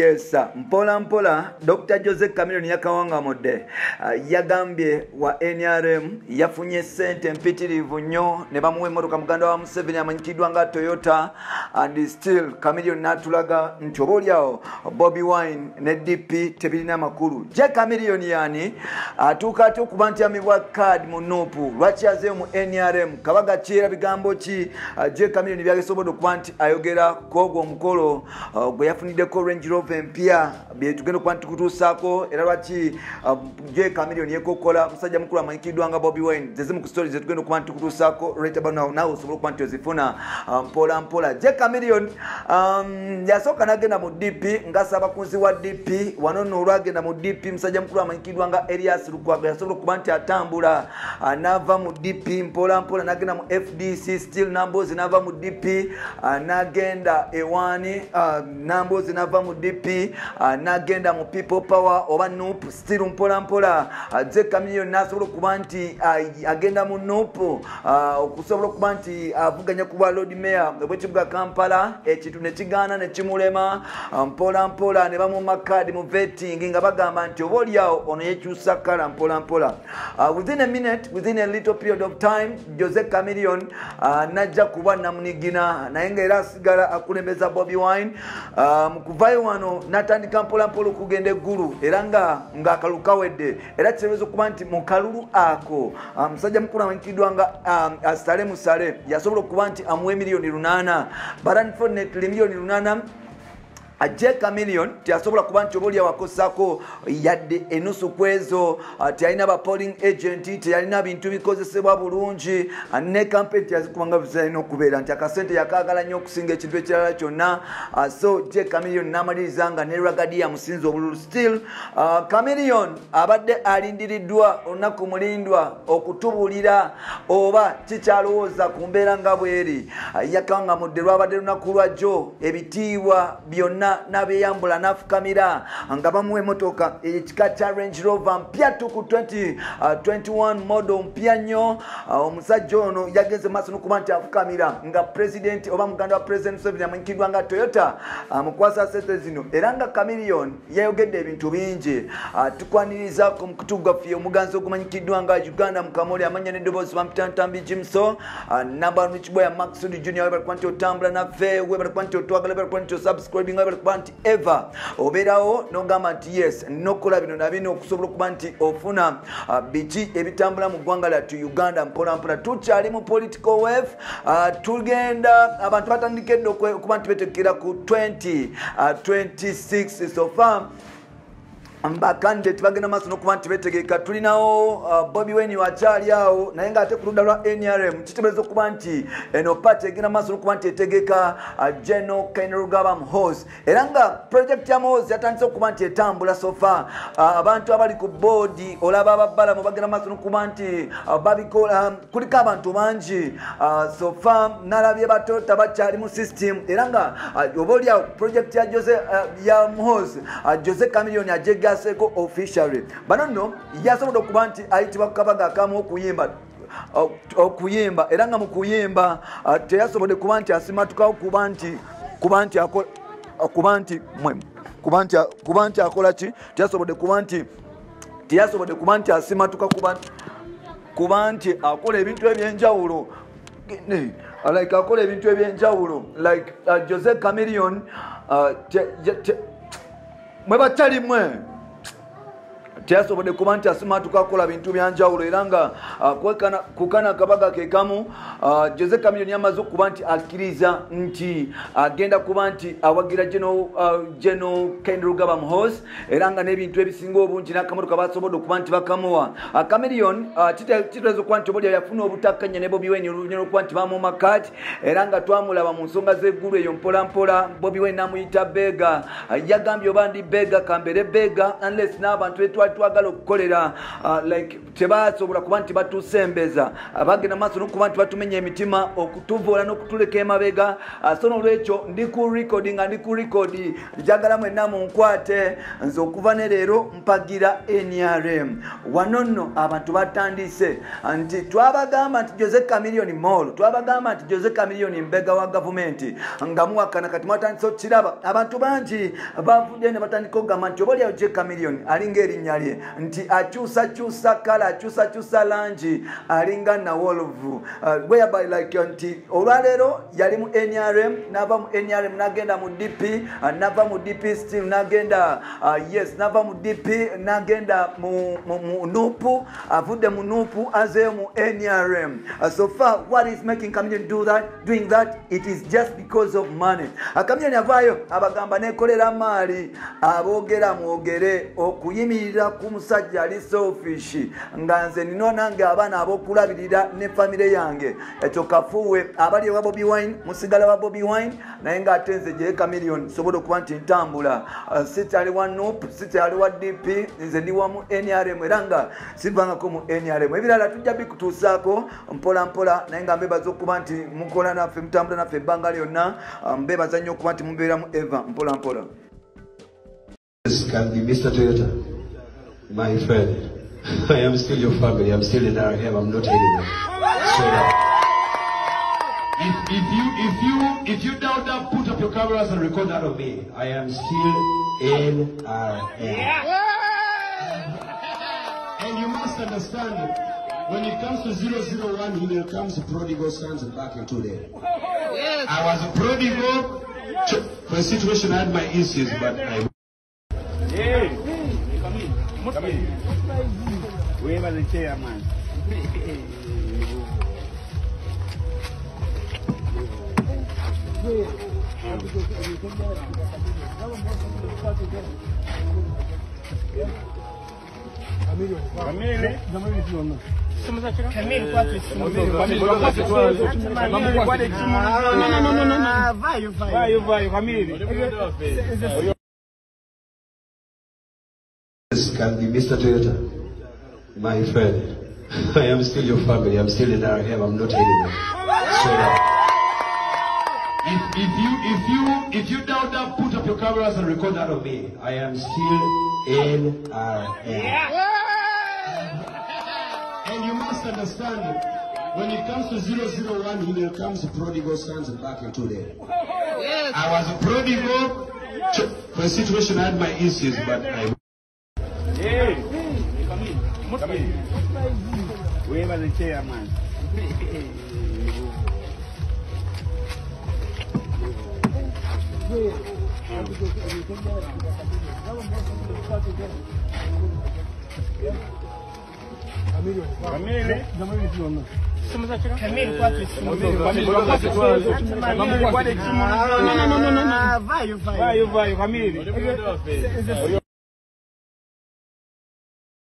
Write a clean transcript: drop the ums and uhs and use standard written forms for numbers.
Yes, mpola mpola Dr. Jose Chameleone yakawanga modde yagambye wa NRM yafunye sente mpitirivu nnyo ne bamuwa emmotoka muganda wa Museveni amanyikiddwa nga Toyota and still Chameleone natulaga nti oboolyawo Bobi Wine ne DP tebirina makulu. Je Chameleone yani atuuka ate okuba nti amibwa card mu Nuupu lwaki azeeyo mu NRM kabaga kiera bigambo ki Je Chameleone byagesobodde okuba nti ayogera kwogwo omukolo gwe yafuniddeko Range Rover empya byetugenda okuba nti tukutuusaako era lwaki Je Chameleone yekokola musajja mukulu amanyikiddwa nga Bobi Wine zezimu ku stories zetugenda okuba nti tukutuusaako right about now nawe osobola okuba nti ozifuna mpola mpola. Je Chameleone yasooka n'agenda mu DP nga ssaabakunzi wa DP wano nno olwagenda mu DP musajja mukulu amanyikiddwa nga Elias Lukwago yasobola okuba nti atambula n'ava mu DP mpola mpola n'agenda mu FDC still Namboozi n'ava mu DP n'agenda ewaani Namboozi n'ava mu DP n'agenda mu People Power oba Nuupu still mpola mpola. Je Chameleone n'asobola okuba nti agenda mu Nuupu okusobola okuba nti avuganya ku bwa Lord Mayor bw'ekibuga Kampala ekintu ne kigaana ne kimulema mpola mpola ne bamumma kaadi mu vetting nga bagamba nti oboolyawo ono yekyusa kala mpola mpola. Within a minute, within a little period of time, Jose Chameleone najja kuba namunigina naye ng'era asigala akulembeza Bobi Wine mu kuvaayo wano n'atandika mpola mpola okugenda eggulu era ng'akalulu kawedde era kisobola okuba nti mu kalulu ako musajja mukulu amanyikiddwa nga Asale Musale yasobola okuba nti amuwa miliyoni 8 but unfortunately miliyoni 8 Je Chameleone tiasobola kuba nti oboolyawo akosaako yadde enusu kwezo tialina ba polling agent tialina bintu bikozesebwa bulungi ne campaign tiazikubanga bizalina okubeera nti akasente yakaagala nnyo okusinga ekintu ekirala kyonna so Je Chameleone n'amaliriza nga ne ragadi yamusinza obululu still Chameleone abadde alindiriddwa olunaku mulindwa okutubuulira oba kikyalowooza ku mbeera nga bweri yakanga mudde lwabadde lunaku lwajjo ebitiibwa byonna n'abeyambula n'afukamira nga bamuwa emmotoka ekika kya Range Rover mpya tuku 2021 model mpya nnyo. Omusajja ono yagenze maaso n'okuba nti afukamira nga president oba muganda wa president Museveni amanyikiddwa nga Toyota mukwasa sente zino era nga Chameleone yayogedde ebintu bingi tukwanirizaako mu kutu gwaffe omuganzi ogumanyikiddwa nga Uganda Mukamoli amanya n'eddoboozi bamutantambi Jimso namba Michiboya Maxud Junior webali kuba nti otambula naffe webali kuba nti otwagala webali kuba nti osubscribing webali kuba nti eva obeerawo n'ogamba nti yes n'okukola bino na bino okusobola okuba nti ofuna biki ebitambula mu ggwanga lyattu Uganda mpola mpola. Tukyali mu political wave tugenda abantu batandikedde okuba nti betekera ku 2026 so far candidate bagenda maaso n'okuba nti betegeka tulinawo Bobi Wine wakyali awo naye ng'ate ku ludda lwa NRM kiteebereza okuba nti eno party egenda maaso n'okuba nti etegeka General Kainerugaba Muhoozi era nga project ya Muhoozi yatandise okuba nti etambula so far abantu abali ku board olaba ababbalamu bagenda maaso n'okuba nti babikola kuliko abantu bangi so far n'alabye batota bakyali mu system era nga oboolyawo project ya ya Muhoozi Jose Chameleone ajega seko officially bano nno yasobola okuba nti ayitibwa kabaga akamu okuyimba era nga mu kuyimba teyasobodde kuba nti asimatukawo kuba nti akola ki teyasobodde kuba nti asimatuka kuba nti akola ebintu ebyenjawulo like akola ebintu ebyenjawulo like Jose Chameleone mwe batali mwe teyasobodde kuba nti asimatuka akola bintu byanjawulo era nga kukana akabaga ke kamu Jose Chameleone yamaze okuba nti akkiriza nti agenda kuba nti awagira General Kainerugaba Muhoozi era nga n'ebintu ebisinga obungi n'akamotoka basobodde okuba nti bakamuwa. Chameleone kitegeeza okuba nti oboolyawo yafuna obutakkanya ne Bobi Wine olunyolo okuba nti bamuuma kaati era nga twamulaba mu nsonga z'eggulu eyo mpola mpola Bobi Wine n'amuyita Bega yagambye oba ndi Bega kambere Bega unless n'abantu betwali batwagala okukolera like tebasobola kuba nti batusembeza bagenda maaso n'okuba nti batumenya emitima okutuvoola n'okutuleka emabega so n'olwekyo ndi ku record njagala mwenna munkwate nze okuva ne leero mpagira NRM wano nno abantu batandise nti twabagamba nti Jose Chameleone Mall twabagamba nti Jose Chameleone mbega wa gavumenti nga muwakana kati mwatandise okiraba abantu bangi bavudde ne batandika okugamba nti oba Jose Chameleone alinga erinnya lye nti akyusa kala akyusa langi alinga nawolvu whereby like nti olwaleero yali mu NRM nava mu NRM nagenda mu DP nava mu DP still nagenda nava mu DP nagenda mu NUP avudde mu NUP azeyo mu NRM so far what is making Chameleone doing that it is just because of money Chameleone avaayo abagamba nekolera maali aboogera mwogere okuyimirira ku musajja ali selfish nga nze nino nange abaana abokulabirira ne family yange ekyo kafuwe abali wa Bobi Wine musigala wa Bobi Wine naye nga atenze je Chameleone sobola okuba nti ntambula sitali wa NUP sitali wa DP nze ndi wa mu NRM era nga sivangako mu NRM ebirala tujja bikutuusaako mpola naye nga mbebaza okuba nti mukola naffe mutambula naffe ebbanga lyonna mbebaza nnyo okuba nti mubeera mu Eva mpola This can be Mr. Toyota, my friend. I am still your family. I'm still in NRM. I'm not anywhere. So if you doubt that, put up your cameras and record that of me. I am still in NRM. And you must understand, when it comes to 001, here comes prodigal sons back into there. Yes. I was a prodigal. For a situation, I had my issues, but I. Hey, come in. Whoever the chairman. This can be Mr. Toyota, my friend. I am still your family. I'm still in NRM. I'm not anywhere. So if you doubt that, put up your cameras and record that of me. I am still in NRM. And you must understand, when it comes to 001, here comes prodigal sons back into there. Yes. I was a prodigal. For a situation, I had my issues, but I. Hey, come in. Whoever the chairman. Vai, Camille.